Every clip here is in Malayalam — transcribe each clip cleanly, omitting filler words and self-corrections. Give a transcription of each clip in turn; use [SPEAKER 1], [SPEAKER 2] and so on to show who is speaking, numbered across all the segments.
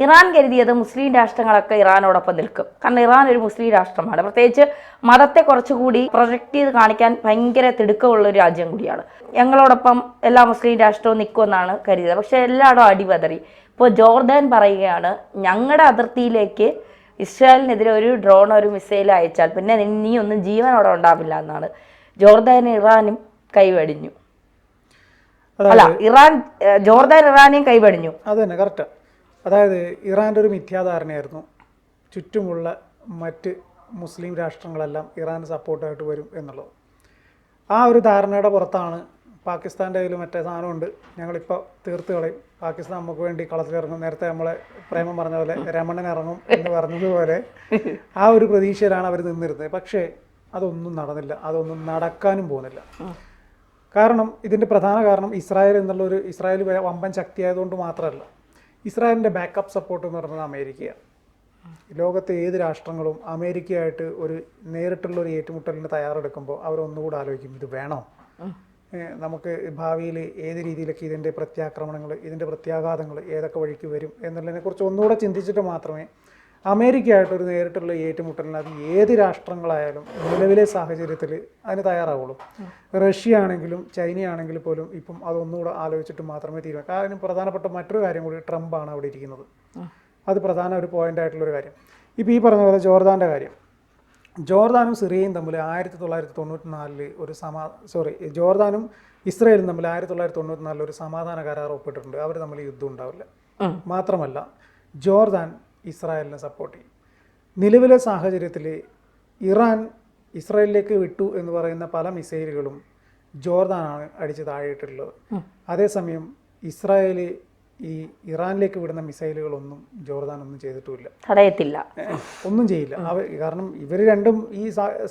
[SPEAKER 1] ഇറാൻ കരുതിയത് മുസ്ലിം രാഷ്ട്രങ്ങളൊക്കെ ഇറാനോടൊപ്പം നിൽക്കും. കാരണം ഇറാൻ ഒരു മുസ്ലിം രാഷ്ട്രമാണ്. പ്രത്യേകിച്ച് മതത്തെ കുറച്ചുകൂടി പ്രൊജക്റ്റ് ചെയ്ത് കാണിക്കാൻ ഭയങ്കര തിടുക്കമുള്ള ഒരു രാജ്യം കൂടിയാണ്. ഞങ്ങളോടൊപ്പം എല്ലാ മുസ്ലിം രാഷ്ട്രവും നിൽക്കുമെന്നാണ് കരുതിയത്. പക്ഷേ എല്ലായിടും അടിപതറി. ഇപ്പോൾ ജോർദാൻ പറയുകയാണ്, ഞങ്ങളുടെ അതിർത്തിയിലേക്ക് ഇസ്രായേലിനെതിരെ ഒരു ഡ്രോൺ ഒരു മിസൈൽ അയച്ചാൽ പിന്നെ ഇനിയൊന്നും ജീവനോടെ ഉണ്ടാവില്ല എന്നാണ്. ജോർദാനും ഇറാനും കൈവടിഞ്ഞു. അല്ല, ജോർദാൻ ഇറാനെയും കൈവടിഞ്ഞു.
[SPEAKER 2] അത് തന്നെ കറക്റ്റ്. അതായത് ഇറാൻ്റെ ഒരു മിഥ്യാധാരണയായിരുന്നു ചുറ്റുമുള്ള മറ്റ് മുസ്ലിം രാഷ്ട്രങ്ങളെല്ലാം ഇറാന് സപ്പോർട്ടായിട്ട് വരും എന്നുള്ളത്. ആ ഒരു ധാരണയുടെ പുറത്താണ് പാകിസ്ഥാൻ്റെ കയ്യിൽ മറ്റേ സാധനമുണ്ട്, ഞങ്ങളിപ്പോൾ തീർത്ത് കളയും, പാകിസ്ഥാൻ നമുക്ക് വേണ്ടി കളത്തിലിറങ്ങും, നേരത്തെ നമ്മളെ പ്രേമം പറഞ്ഞ പോലെ രമണൻ ഇറങ്ങും എന്ന് പറഞ്ഞതുപോലെ ആ ഒരു പ്രതീക്ഷയിലാണ് അവർ നിന്നിരുന്നത്. പക്ഷേ അതൊന്നും നടന്നില്ല, അതൊന്നും നടക്കാനും പോകുന്നില്ല. കാരണം ഇതിൻ്റെ പ്രധാന കാരണം ഇസ്രായേൽ എന്നുള്ളൊരു ഇസ്രായേൽ വമ്പൻ ശക്തിയായതുകൊണ്ട് മാത്രമല്ല, ഇസ്രായേലിൻ്റെ ബാക്കപ്പ് സപ്പോർട്ട് എന്ന് പറയുന്നത് അമേരിക്കയാണ്. ലോകത്തെ ഏത് രാഷ്ട്രങ്ങളും അമേരിക്കയായിട്ട് ഒരു നേരിട്ടുള്ളൊരു ഏറ്റുമുട്ടലിന് തയ്യാറെടുക്കുമ്പോൾ അവരൊന്നുകൂടെ ആലോചിക്കും, ഇത് വേണോ, നമുക്ക് ഭാവിയിൽ ഏത് രീതിയിലൊക്കെ ഇതിൻ്റെ പ്രത്യാക്രമണങ്ങൾ, ഇതിൻ്റെ പ്രത്യാഘാതങ്ങൾ ഏതൊക്കെ വഴിക്ക് വരും എന്നുള്ളതിനെക്കുറിച്ച് ഒന്നുകൂടെ ചിന്തിച്ചിട്ട് മാത്രമേ അമേരിക്കയായിട്ടൊരു നേരിട്ടുള്ള ഏറ്റുമുട്ടലിന് അത് ഏത് രാഷ്ട്രങ്ങളായാലും നിലവിലെ സാഹചര്യത്തിൽ അതിന് തയ്യാറാവുള്ളൂ. റഷ്യ ആണെങ്കിലും ചൈന ആണെങ്കിൽ പോലും ഇപ്പം അതൊന്നുകൂടെ ആലോചിച്ചിട്ട് മാത്രമേ തീരുമാനം. അതിന് പ്രധാനപ്പെട്ട മറ്റൊരു കാര്യം കൂടി ട്രംപാണ് അവിടെ ഇരിക്കുന്നത്. അത് പ്രധാന ഒരു പോയിൻ്റ് ആയിട്ടുള്ളൊരു കാര്യം. ഇപ്പോൾ ഈ പറഞ്ഞ പോലെ ജോർദാൻ്റെ കാര്യം, ജോർദാനും സിറിയയും തമ്മിൽ 1994 ജോർദാനും ഇസ്രയേലും തമ്മിൽ 1994 ഒരു സമാധാന കരാർ ഒപ്പിട്ടിട്ടുണ്ട്. അവർ തമ്മിൽ യുദ്ധം ഉണ്ടാവില്ല. മാത്രമല്ല ജോർദാൻ ഇസ്രായേലിനെ സപ്പോർട്ട് ചെയ്യും. നിലവിലെ സാഹചര്യത്തിൽ ഇറാൻ ഇസ്രായേലിലേക്ക് വിട്ടു എന്ന് പറയുന്ന പല മിസൈലുകളും ജോർദാനാണ് അടിച്ച് താഴെയിട്ടുള്ളത്. അതേസമയം ഇസ്രായേൽ ഈ ഇറാനിലേക്ക് വിടുന്ന മിസൈലുകളൊന്നും ജോർദാൻ ഒന്നും ചെയ്തിട്ടുമില്ല,
[SPEAKER 1] തടയത്തില്ല,
[SPEAKER 2] ഒന്നും ചെയ്യില്ല. കാരണം ഇവർ രണ്ടും ഈ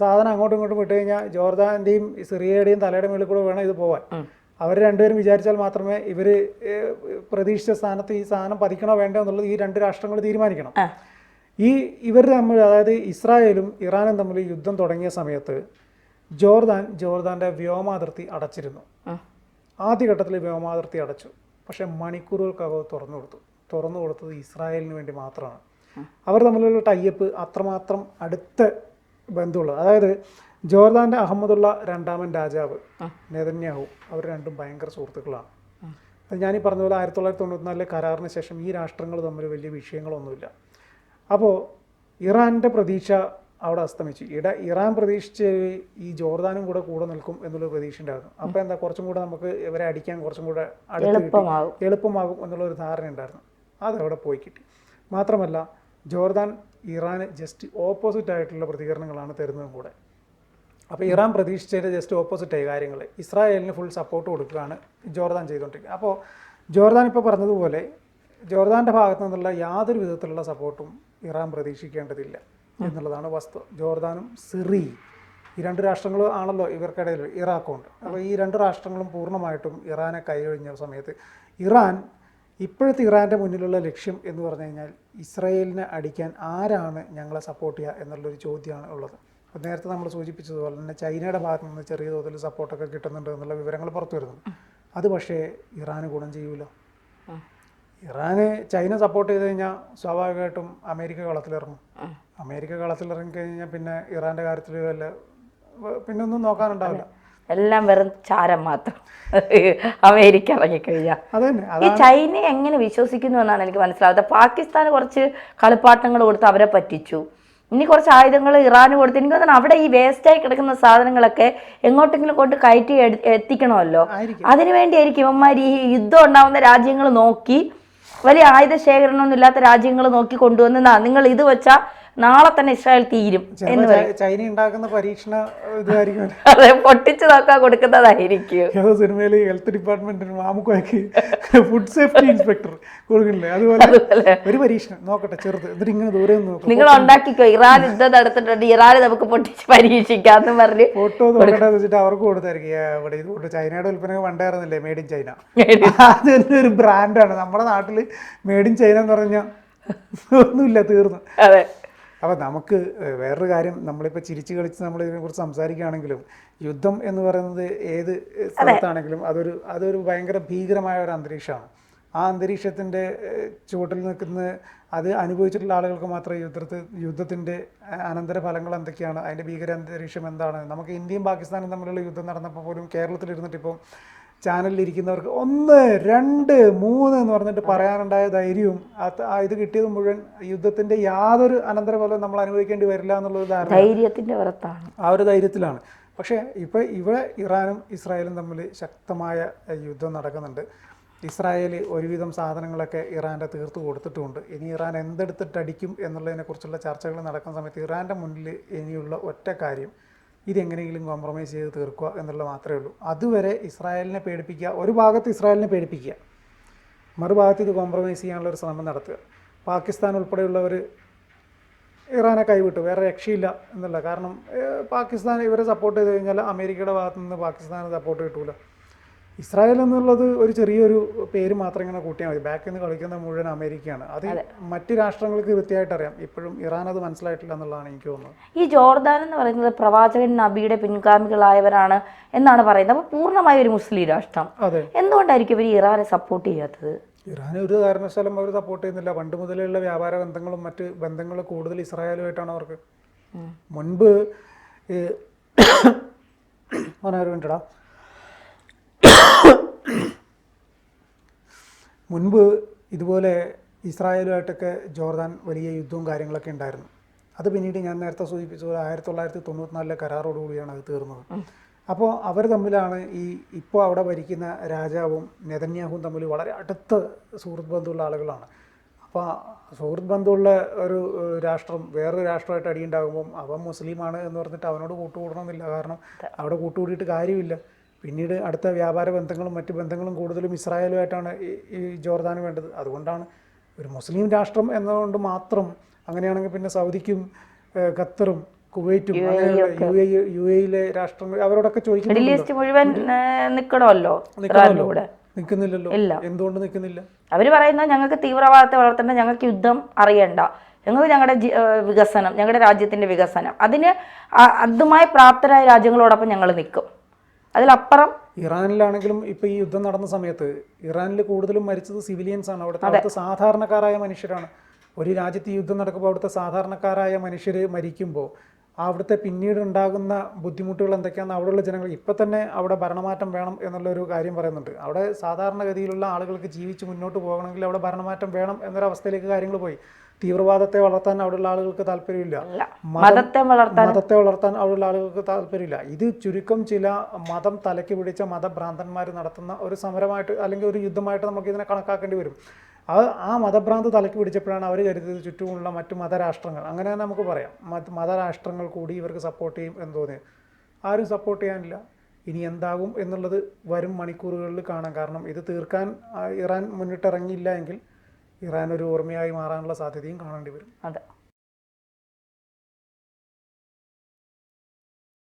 [SPEAKER 2] സാധനം അങ്ങോട്ടും ഇങ്ങോട്ടും വിട്ട് കഴിഞ്ഞാൽ ജോർദാൻ്റെയും സിറിയയുടെയും തലയുടെ മുകളിൽ കൂടെ വേണം ഇത് പോകാൻ. അവർ രണ്ടുപേരും വിചാരിച്ചാൽ മാത്രമേ ഇവർ പ്രതീക്ഷിച്ച സ്ഥാനത്ത് ഈ സാധനം പതിക്കണോ വേണ്ടോ എന്നുള്ളത് ഈ രണ്ട് രാഷ്ട്രങ്ങൾ തീരുമാനിക്കണം. ഇവർ തമ്മിൽ, അതായത് ഇസ്രായേലും ഇറാനും തമ്മിൽ യുദ്ധം തുടങ്ങിയ സമയത്ത് ജോർദാൻ്റെ വ്യോമാതിർത്തി അടച്ചിരുന്നു. ആദ്യഘട്ടത്തിൽ വ്യോമാതിർത്തി അടച്ചു. പക്ഷേ മണിക്കൂറുകൾക്കകം തുറന്നു കൊടുത്തത് ഇസ്രായേലിന് വേണ്ടി മാത്രമാണ്. അവർ തമ്മിലുള്ള ടൈപ്പ് അത്രമാത്രം അടുത്ത ബന്ധമുള്ളത്. അതായത് ജോർദാൻ്റെ അഹമ്മദുള്ള രണ്ടാമൻ രാജാവ് നെതന്യാഹു, അവർ രണ്ടും ഭയങ്കര സുഹൃത്തുക്കളാണ്. അത് ഞാനീ പറഞ്ഞതുപോലെ 1994 കരാറിന് ശേഷം ഈ രാഷ്ട്രങ്ങൾ തമ്മിൽ വലിയ വിഷയങ്ങളൊന്നുമില്ല. അപ്പോൾ ഇറാൻ്റെ പ്രതീക്ഷ അവിടെ അസ്തമിച്ചു. ഇറാൻ പ്രതീക്ഷിച്ച് ഈ ജോർദാനും കൂടെ നിൽക്കും എന്നുള്ള പ്രതീക്ഷ ഉണ്ടായിരുന്നു. അപ്പോൾ എന്താ, കുറച്ചും കൂടെ നമുക്ക് ഇവരെ അടിക്കാൻ കുറച്ചും കൂടെ എളുപ്പമാകും എന്നുള്ളൊരു ധാരണ ഉണ്ടായിരുന്നു. അതവിടെ പോയി കിട്ടി. മാത്രമല്ല ജോർദാൻ ഇറാന് ജസ്റ്റ് ഓപ്പോസിറ്റ് ആയിട്ടുള്ള പ്രതികരണങ്ങളാണ് തരുന്നതും കൂടെ. അപ്പോൾ ഇറാൻ പ്രതീക്ഷിച്ചതിൻ്റെ ജസ്റ്റ് ഓപ്പോസിറ്റായി കാര്യങ്ങൾ. ഇസ്രായേലിന് ഫുൾ സപ്പോർട്ട് കൊടുക്കുകയാണ് ജോർദാൻ ചെയ്തുകൊണ്ടിരിക്കുന്നത്. അപ്പോൾ ജോർദാൻ ഇപ്പോൾ പറഞ്ഞതുപോലെ ജോർദാൻ്റെ ഭാഗത്തു നിന്നുള്ള യാതൊരു വിധത്തിലുള്ള സപ്പോർട്ടും ഇറാൻ പ്രതീക്ഷിക്കേണ്ടതില്ല എന്നുള്ളതാണ് വസ്തു. ജോർദാനും സിറിയയും ഈ രണ്ട് രാഷ്ട്രങ്ങളും ആണല്ലോ ഇവർക്കിടയിൽ ഇറാഖുണ്ട്. അപ്പോൾ ഈ രണ്ട് രാഷ്ട്രങ്ങളും പൂർണ്ണമായിട്ടും ഇറാനെ കൈയൊഴിഞ്ഞ സമയത്ത് ഇപ്പോഴത്തെ ഇറാൻ്റെ മുന്നിലുള്ള ലക്ഷ്യം എന്ന് പറഞ്ഞു കഴിഞ്ഞാൽ ഇസ്രായേലിനെ അടിക്കാൻ ആരാണ് ഞങ്ങളെ സപ്പോർട്ട് ചെയ്യുക എന്നുള്ളൊരു ചോദ്യമാണ് ഉള്ളത്. അപ്പോൾ നേരത്തെ നമ്മൾ സൂചിപ്പിച്ചതുപോലെ തന്നെ ചൈനയുടെ ഭാഗത്തു നിന്ന് ചെറിയ തോതിൽ സപ്പോർട്ടൊക്കെ കിട്ടുന്നുണ്ട് എന്നുള്ള വിവരങ്ങൾ പുറത്തു വരുന്നുണ്ട്. അത് പക്ഷേ ഇറാന് ഗുണം ചെയ്യൂല. ചൈന സപ്പോർട്ട് ചെയ്ത് കഴിഞ്ഞാൽ സ്വാഭാവികമായിട്ടും അമേരിക്ക കളത്തിലിറങ്ങും. അമേരിക്ക കളത്തിലിറങ്ങിക്കഴിഞ്ഞാൽ പിന്നെ ഇറാൻ്റെ കാര്യത്തിൽ പിന്നെ ഒന്നും നോക്കാനുണ്ടാവില്ല,
[SPEAKER 1] എല്ലാം വെറും ചാരം മാത്രം. അമേരിക്ക ഇറങ്ങിക്കഴിഞ്ഞാൽ ഈ ചൈനയെ എങ്ങനെ വിശ്വസിക്കുന്നു എന്നാണ് എനിക്ക് മനസ്സിലാവുന്നത്. പാകിസ്ഥാന് കുറച്ച് കളിപ്പാട്ടങ്ങൾ കൊടുത്ത് അവരെ പറ്റിച്ചു. ഇനി കുറച്ച് ആയുധങ്ങൾ ഇറാന് കൊടുത്ത് എനിക്ക് തോന്നുന്നു അവിടെ ഈ വേസ്റ്റായി കിടക്കുന്ന സാധനങ്ങളൊക്കെ എങ്ങോട്ടെങ്കിലും കൊണ്ട് കയറ്റി എത്തിക്കണമല്ലോ. അതിനുവേണ്ടി ആയിരിക്കും ഇവന്മാർ ഈ യുദ്ധം ഉണ്ടാവുന്ന രാജ്യങ്ങൾ നോക്കി, വലിയ ആയുധ ശേഖരണമൊന്നും ഇല്ലാത്ത രാജ്യങ്ങൾ നോക്കി കൊണ്ടുവന്ന് നിങ്ങൾ ഇത് വെച്ചാൽ നാളെ തന്നെ ഇസ്രായേൽ തീരും എന്ന് പറയും.
[SPEAKER 2] ചൈന ഉണ്ടാക്കുന്ന പരീക്ഷണ ഇതായിരിക്കും,
[SPEAKER 1] അതെ, പൊട്ടിച്ചു നോക്കാൻ കൊടുക്കുന്നതായിരിക്കും.
[SPEAKER 2] ഏതോ സിനിമയിൽ ഹെൽത്ത് ഡിപ്പാർട്ട്മെന്റിന് മാമുക്കാക്കി ഫുഡ് സേഫ്റ്റി ഇൻസ്പെക്ടർ കൊടുക്കുന്നില്ലേ, അതുപോലെ ഒരു പരീക്ഷണം നോക്കട്ടെ ചെറുത്, എന്നിട്ട് ഇങ്ങനെ ദൂരെ നോക്കും,
[SPEAKER 1] നിങ്ങൾ ഉണ്ടാക്കിക്കോ, ഇറാൻ യുദ്ധം നടത്തിട്ടുണ്ട്, ഇറാൻ നമുക്ക് പൊട്ടിച്ച് പരീക്ഷിക്കാന്ന് പറഞ്ഞ്
[SPEAKER 2] ഫോട്ടോ നോക്കട്ടെ വെച്ചിട്ട് അവർക്ക് കൊടുത്തായിരിക്കും. ഇവിടെ ഇത് ചൈനയുടെ ഉൽപ്പന്നങ്ങൾ പണ്ടായിരുന്നില്ലേ മെയ്ഡ് ഇൻ ചൈന, അത് തന്നെ ഒരു ബ്രാൻഡാണ്. നമ്മുടെ നാട്ടിൽ മെയ്ഡ് ഇൻ ചൈന എന്ന് പറഞ്ഞാൽ ഒന്നുമില്ല, തീർന്നു.
[SPEAKER 1] അതെ.
[SPEAKER 2] അപ്പോൾ നമുക്ക് വേറൊരു കാര്യം, നമ്മളിപ്പോൾ ചിരിച്ച് കളിച്ച് നമ്മൾ ഇതിനെക്കുറിച്ച് സംസാരിക്കുകയാണെങ്കിലും യുദ്ധം എന്ന് പറയുന്നത് ഏത് സ്ഥലത്താണെങ്കിലും അതൊരു ഭയങ്കര ഭീകരമായ ഒരു അന്തരീക്ഷമാണ്. ആ അന്തരീക്ഷത്തിൻ്റെ ചുവട്ടിൽ നിൽക്കുന്ന അത് അനുഭവിച്ചിട്ടുള്ള ആളുകൾക്ക് മാത്രമേ യുദ്ധത്തിൻ്റെ അനന്തരഫലങ്ങൾ എന്തൊക്കെയാണ്, അതിൻ്റെ ഭീകരാന്തരീക്ഷം എന്താണ്. നമുക്ക് ഇന്ത്യയും പാകിസ്ഥാനും തമ്മിലുള്ള യുദ്ധം നടന്നപ്പോൾ പോലും കേരളത്തിലിരുന്നിട്ട് ഇപ്പം ചാനലിലിരിക്കുന്നവർക്ക് 1, 2, 3 എന്ന് പറഞ്ഞിട്ട് പറയാനുണ്ടായ ധൈര്യവും ഇത് കിട്ടിയത് മുഴുവൻ യുദ്ധത്തിൻ്റെ യാതൊരു അനന്തരഫലവും നമ്മൾ അനുഭവിക്കേണ്ടി വരില്ല എന്നുള്ളത്
[SPEAKER 1] ധൈര്യത്തിൻ്റെ പുറത്താണ്,
[SPEAKER 2] ആ ഒരു ധൈര്യത്തിലാണ്. പക്ഷേ ഇപ്പോൾ ഇവിടെ ഇറാനും ഇസ്രായേലും തമ്മിൽ ശക്തമായ യുദ്ധം നടക്കുന്നുണ്ട്. ഇസ്രായേൽ ഒരുവിധം സാധനങ്ങളൊക്കെ ഇറാൻ്റെ തീർത്ത് കൊടുത്തിട്ടുമുണ്ട്. ഇനി ഇറാൻ എന്തെടുത്തിട്ടടിക്കും എന്നുള്ളതിനെക്കുറിച്ചുള്ള ചർച്ചകൾ നടക്കുന്ന സമയത്ത് ഇറാൻ്റെ മുന്നിൽ ഇനിയുള്ള ഒറ്റ കാര്യം ഇതെങ്ങനെയെങ്കിലും കോംപ്രമൈസ് ചെയ്ത് തീർക്കുക എന്നുള്ളത് മാത്രമേ ഉള്ളൂ. അതുവരെ ഇസ്രായേലിനെ പേടിപ്പിക്കുക, ഒരു ഭാഗത്ത് ഇസ്രായേലിനെ പേടിപ്പിക്കുക, മറുഭാഗത്ത് ഇത് കോംപ്രമൈസ് ചെയ്യാനുള്ളൊരു ശ്രമം നടത്തുക. പാകിസ്ഥാൻ ഉൾപ്പെടെയുള്ളവർ ഇറാനെ കൈവിട്ടു, വേറെ രക്ഷയില്ല എന്നുള്ള. കാരണം പാകിസ്ഥാൻ ഇവരെ സപ്പോർട്ട് ചെയ്ത് കഴിഞ്ഞാൽ അമേരിക്കയുടെ ഭാഗത്തു നിന്ന് പാകിസ്ഥാന് സപ്പോർട്ട് കിട്ടൂല. ഇസ്രായേൽ എന്നുള്ളത് ഒരു ചെറിയൊരു പേര് മാത്രം ഇങ്ങനെ കൂട്ടിയാൽ മതി. ബാക്കിൽ നിന്ന് കളിക്കുന്ന മുഴുവൻ അമേരിക്കയാണ്. അത് മറ്റ് രാഷ്ട്രങ്ങൾക്ക് കൃത്യമായിട്ട് അറിയാം. ഇപ്പോഴും ഇറാൻ അത് മനസ്സിലായിട്ടില്ല എന്നുള്ളതാണ് എനിക്ക് തോന്നുന്നത്.
[SPEAKER 1] ഈ ജോർദാൻ എന്ന് പറയുന്നത് പ്രവാചകൻ നബിയുടെ പിൻഗാമികളായവരാണ് എന്നാണ് പറയുന്നത്. അപ്പോൾ പൂർണ്ണമായ ഒരു മുസ്ലിം രാഷ്ട്രം.
[SPEAKER 2] അതെ, എന്തുകൊണ്ടായിരിക്കും
[SPEAKER 1] ഇവർ ഇറാനെ സപ്പോർട്ട് ചെയ്യാത്തത്?
[SPEAKER 2] ഇറാനെ ഒരു കാരണവശാലും അവർ സപ്പോർട്ട് ചെയ്യുന്നില്ല. പണ്ട് മുതലുള്ള വ്യാപാര ബന്ധങ്ങളും മറ്റ് ബന്ധങ്ങളും കൂടുതൽ ഇസ്രായേലുമായിട്ടാണ് അവർക്ക്. മുൻപ് വേണ്ടടാ മുൻപ് ഇതുപോലെ ഇസ്രായേലുമായിട്ടൊക്കെ ജോർദാൻ വലിയ യുദ്ധവും കാര്യങ്ങളൊക്കെ ഉണ്ടായിരുന്നു. അത് പിന്നീട് ഞാൻ നേരത്തെ സൂചിപ്പിച്ചത് 1994 കരാറോടുകൂടിയാണ് അത് തീർന്നത്. അപ്പോൾ അവർ തമ്മിലാണ് ഇപ്പോൾ അവിടെ ഭരിക്കുന്ന രാജാവും നെതന്യാഹുവും തമ്മിൽ വളരെ അടുത്ത സുഹൃത്ത് ബന്ധമുള്ള ആളുകളാണ്. അപ്പോൾ സുഹൃത്ത് ബന്ധമുള്ള ഒരു രാഷ്ട്രം വേറൊരു രാഷ്ട്രമായിട്ട് അടിയുണ്ടാകുമ്പം അവൻ മുസ്ലിമാണ് എന്ന് പറഞ്ഞിട്ട് അവനോട് കൂട്ടുകൂടണമെന്നില്ല. കാരണം അവിടെ കൂട്ടുകൂടിയിട്ട് കാര്യമില്ല. പിന്നീട് അടുത്ത വ്യാപാര ബന്ധങ്ങളും മറ്റ് ബന്ധങ്ങളും കൂടുതലും ഇസ്രായേലുമായിട്ടാണ് ഈ ജോർദാന് വേണ്ടത്. അതുകൊണ്ടാണ് ഒരു മുസ്ലിം രാഷ്ട്രം എന്നതുകൊണ്ട് മാത്രം. അങ്ങനെയാണെങ്കിൽ പിന്നെ സൗദിക്കും ഖത്തറും കുവൈറ്റും യു എയിലെ രാഷ്ട്രങ്ങൾ അവരോടൊക്കെ നിൽക്കുന്നില്ലല്ലോ. എന്തുകൊണ്ട് നിൽക്കുന്നില്ല?
[SPEAKER 1] അവർ പറയുന്നത് ഞങ്ങൾക്ക് തീവ്രവാദത്തെ വളർത്തേണ്ട, ഞങ്ങൾക്ക് യുദ്ധം അറിയണ്ട, ഞങ്ങൾക്ക് ഞങ്ങളുടെ വികസനം, ഞങ്ങളുടെ രാജ്യത്തിന്റെ വികസനം, അതുമായി പ്രാപ്തരായ രാജ്യങ്ങളോടൊപ്പം ഞങ്ങൾ നിൽക്കും. അതിലപ്പുറം
[SPEAKER 2] ഇറാനിലാണെങ്കിലും ഇപ്പൊ ഈ യുദ്ധം നടന്ന സമയത്ത് ഇറാനിൽ കൂടുതലും മരിച്ചത് സിവിലിയൻസ് ആണ്. അവിടുത്തെ സാധാരണക്കാരായ മനുഷ്യരാണ്. ഒരു രാജ്യത്ത് യുദ്ധം നടക്കുമ്പോൾ അവിടുത്തെ സാധാരണക്കാരായ മനുഷ്യർ മരിക്കുമ്പോൾ അവിടുത്തെ പിന്നീട് ഉണ്ടാകുന്ന ബുദ്ധിമുട്ടുകൾ എന്തൊക്കെയാണെന്ന് അവിടെയുള്ള ജനങ്ങൾ ഇപ്പം തന്നെ അവിടെ ഭരണമാറ്റം വേണം എന്നുള്ളൊരു കാര്യം പറയുന്നുണ്ട്. അവിടെ സാധാരണഗതിയിലുള്ള ആളുകൾക്ക് ജീവിച്ച് മുന്നോട്ട് പോകണമെങ്കിൽ അവിടെ ഭരണമാറ്റം വേണം എന്നൊരവസ്ഥയിലേക്ക് കാര്യങ്ങൾ പോയി. തീവ്രവാദത്തെ വളർത്താൻ അവിടെയുള്ള ആളുകൾക്ക് താല്പര്യമില്ല, മതത്തെ വളർത്താൻ അവിടെയുള്ള ആളുകൾക്ക് താല്പര്യമില്ല. ഇത് ചുരുക്കം ചില മതം തലയ്ക്ക് പിടിച്ച മതഭ്രാന്തന്മാർ നടത്തുന്ന ഒരു സമരമായിട്ട് അല്ലെങ്കിൽ ഒരു യുദ്ധമായിട്ട് നമുക്ക് ഇതിനെ കണക്കാക്കേണ്ടി വരും. ആ മതഭ്രാന്ത് തലയ്ക്ക് പിടിച്ചപ്പോഴാണ് അവർ കരുതിയത് ചുറ്റുമുള്ള മറ്റു മതരാഷ്ട്രങ്ങൾ, അങ്ങനെ തന്നെ നമുക്ക് പറയാം, മതരാഷ്ട്രങ്ങൾ കൂടി ഇവർക്ക് സപ്പോർട്ട് ചെയ്യും എന്ന് തോന്നി. ആരും സപ്പോർട്ട് ചെയ്യാനില്ല. ഇനി എന്താകും എന്നുള്ളത് വരും മണിക്കൂറുകളിൽ കാണാം. കാരണം ഇത് തീർക്കാൻ ഇറാൻ മുന്നിട്ടിറങ്ങിയില്ല എങ്കിൽ ഇറാൻ ഒരു ഓർമ്മയായി മാറാനുള്ള സാധ്യതയും കാണേണ്ടി വരും.
[SPEAKER 1] അതെ.